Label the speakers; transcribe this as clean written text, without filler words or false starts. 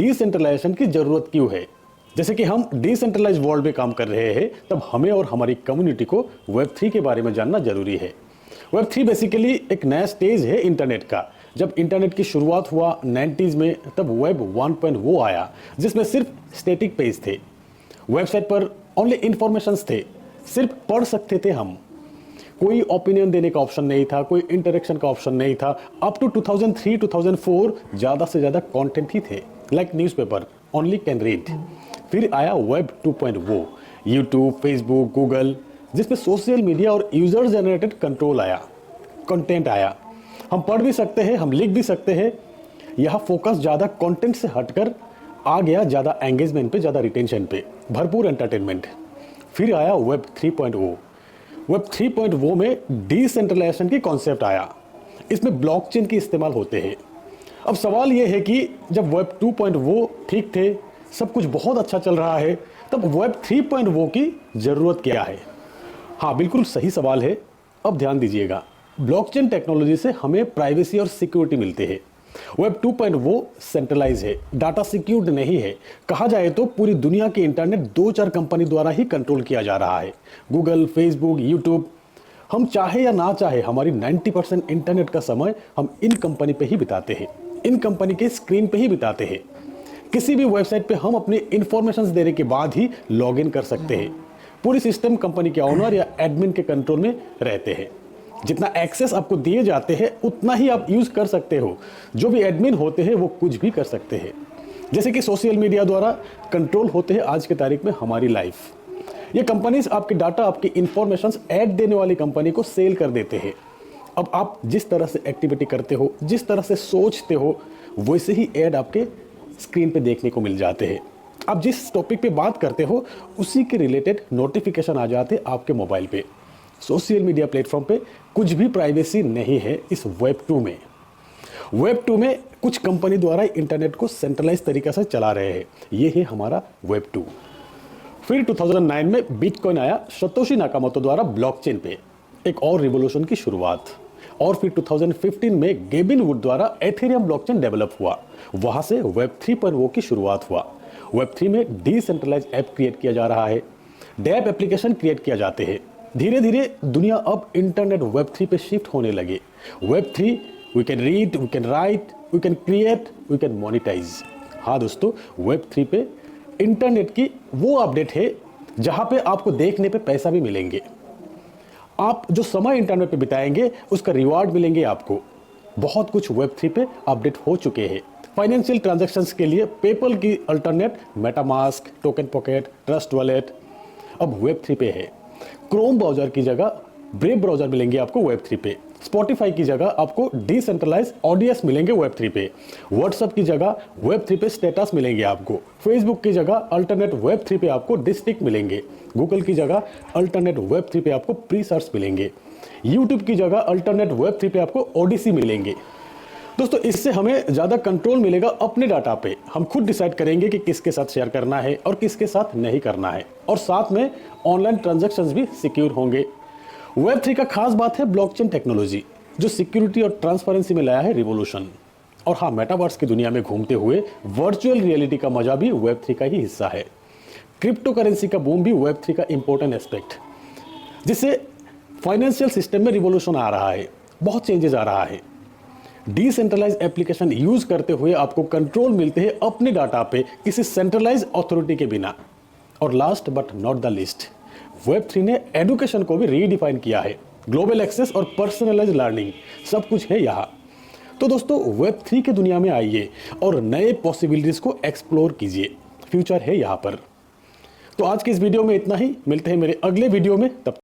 Speaker 1: Decentralisation की जरूरत क्यों है। जैसे कि हम डिसेंट्रलाइज वर्ल्ड में काम कर रहे हैं, तब हमें और हमारी कम्युनिटी को वेब 3 के बारे में जानना जरूरी है। वेब 3 बेसिकली एक नया स्टेज है इंटरनेट का। जब इंटरनेट की शुरुआत हुआ 90s में, तब वेब 1.0 आया, जिसमें सिर्फ स्टैटिक पेज थे, वेबसाइट पर ओनली इंफॉर्मेशंस थे, सिर्फ पढ़ सकते थे हम। कोई ओपिनियन देने का ऑप्शन नहीं था, कोई इंटरेक्शन का ऑप्शन नहीं था। अप टू 2003-2004 ज़्यादा से ज़्यादा कंटेंट ही थे, like newspaper, only can read. फिर आया वेब 2.0, यूट्यूब, फेसबुक, गूगल, जिसमें सोशल मीडिया और यूजर जनरेटेड कंट्रोल आया, कंटेंट आया। हम पढ़ भी सकते हैं, हम लिख भी सकते हैं। यहाँ फोकस ज़्यादा कंटेंट से हटकर आ गया ज़्यादा एंगेजमेंट पे, ज़्यादा रिटेंशन पे, भरपूर एंटरटेनमेंट। फिर आया वेब 3.0। वेब 3.0 में डिसेंट्रलाइजेशन की कॉन्सेप्ट आया। इसमें ब्लॉकचेन के इस्तेमाल होते हैं। अब सवाल यह है कि जब वेब 2.0 ठीक थे, सब कुछ बहुत अच्छा चल रहा है, तब वेब 3.0 की ज़रूरत क्या है। हाँ, बिल्कुल सही सवाल है। अब ध्यान दीजिएगा, ब्लॉकचेन टेक्नोलॉजी से हमें प्राइवेसी और सिक्योरिटी मिलते हैं। वेब 2.0 सेंट्रलाइज है, डाटा सिक्योर्ड नहीं है। कहा जाए तो पूरी दुनिया के इंटरनेट 2-4 कंपनी द्वारा ही कंट्रोल किया जा रहा है, गूगल, फेसबुक, यूट्यूब। हम चाहे या ना चाहे, हमारी 90% इंटरनेट का समय हम इन कंपनी पे ही बिताते हैं, इन कंपनी के स्क्रीन पे ही बिताते हैं। किसी भी वेबसाइट पे हम अपने इंफॉर्मेशन देने के बाद ही लॉग इन कर सकते हैं। पूरी सिस्टम कंपनी के ओनर या एडमिन के कंट्रोल में रहते हैं। जितना एक्सेस आपको दिए जाते हैं उतना ही आप यूज कर सकते हो। जो भी एडमिन होते हैं वो कुछ भी कर सकते हैं। जैसे कि सोशल मीडिया द्वारा कंट्रोल होते हैं आज की तारीख में हमारी लाइफ। ये कंपनीज आपके डाटा, आपकी इंफॉर्मेशन ऐड देने वाली कंपनी को सेल कर देते हैं। अब आप जिस तरह से एक्टिविटी करते हो, जिस तरह से सोचते हो, वैसे ही ऐड आपके स्क्रीन पे देखने को मिल जाते हैं। आप जिस टॉपिक पे बात करते हो उसी के रिलेटेड नोटिफिकेशन आ जाते हैं आपके मोबाइल पे। सोशल मीडिया प्लेटफॉर्म पे कुछ भी प्राइवेसी नहीं है इस वेब 2 में। वेब 2 में कुछ कंपनी द्वारा इंटरनेट को सेंट्रलाइज तरीके से चला रहे हैं। ये है हमारा वेब 2। फिर 2009 में बिटकॉइन आया, सतोशी नाकामोटो द्वारा ब्लॉकचेन पे एक और रिवॉल्यूशन की शुरुआत। और फिर 2015 में गेबिन वुड द्वारा एथेरियम ब्लॉकचेन डेवलप हुआ। वहां से वेब 3.0 की शुरुआत हुआ। वेब 3 में डिसेंट्रलाइज ऐप क्रिएट किया जा रहा है, डैप एप्लीकेशन क्रिएट किया जाते हैं। धीरे धीरे दुनिया अब इंटरनेट वेब 3 पे शिफ्ट होने लगे। Web 3 we can read, we can write, we can create, we can monetize. हाँ दोस्तों, वेब 3 पे इंटरनेट की वो अपडेट है जहां पे आपको देखने पे पैसा भी मिलेंगे। आप जो समय इंटरनेट पे बिताएंगे उसका रिवार्ड मिलेंगे आपको। बहुत कुछ वेब 3 पे अपडेट हो चुके हैं। फाइनेंशियल ट्रांजैक्शंस के लिए पेपल की alternate MetaMask, token pocket, trust wallet अब वेब 3 पे है। क्रोम ब्राउजर की जगह ब्रेव ब्राउजर मिलेंगे आपको वेब 3 पे। स्पॉटिफाई की जगह आपको डिसेंट्रलाइज ऑडियंस मिलेंगे वेब 3 पे। व्हाट्सएप की जगह वेब 3 पे स्टेटस मिलेंगे आपको। फेसबुक की जगह अल्टरनेट वेब 3 पे आपको डिस्ट्रिक्ट मिलेंगे। गूगल की जगह अल्टरनेट वेब 3 पे आपको प्री सर्च मिलेंगे। यूट्यूब की जगह अल्टरनेट वेब 3 पे आपको ओडिसी मिलेंगे। दोस्तों, इससे हमें ज़्यादा कंट्रोल मिलेगा अपने डाटा पे। हम खुद डिसाइड करेंगे कि किसके साथ शेयर करना है और किसके साथ नहीं करना है। और साथ में ऑनलाइन ट्रांजैक्शंस भी सिक्योर होंगे। वेब 3 का खास बात है ब्लॉकचेन टेक्नोलॉजी, जो सिक्योरिटी और ट्रांसपेरेंसी में लाया है रिवॉल्यूशन। और हाँ, मेटावर्स की दुनिया में घूमते हुए वर्चुअल रियलिटी का मजा भी वेब 3 का ही हिस्सा है। क्रिप्टो करेंसी का बूम भी वेब 3 का इंपॉर्टेंट एस्पेक्ट, जिससे फाइनेंशियल सिस्टम में रिवॉल्यूशन आ रहा है, बहुत चेंजेस आ रहा है। डिसेंट्रलाइज एप्लीकेशन यूज करते हुए आपको कंट्रोल मिलते हैं अपने डाटा पे, किसी सेंट्रलाइज अथॉरिटी के बिना। और last but not the list, web 3 ने एजुकेशन को भी रीडिफाइन किया है। ग्लोबल एक्सेस और पर्सनलाइज लर्निंग सब कुछ है यहाँ। तो दोस्तों, वेब 3 की दुनिया में आइए और नए पॉसिबिलिटीज को एक्सप्लोर कीजिए। फ्यूचर है यहाँ पर। तो आज की इस वीडियो में इतना ही। मिलते हैं मेरे अगले वीडियो में। तब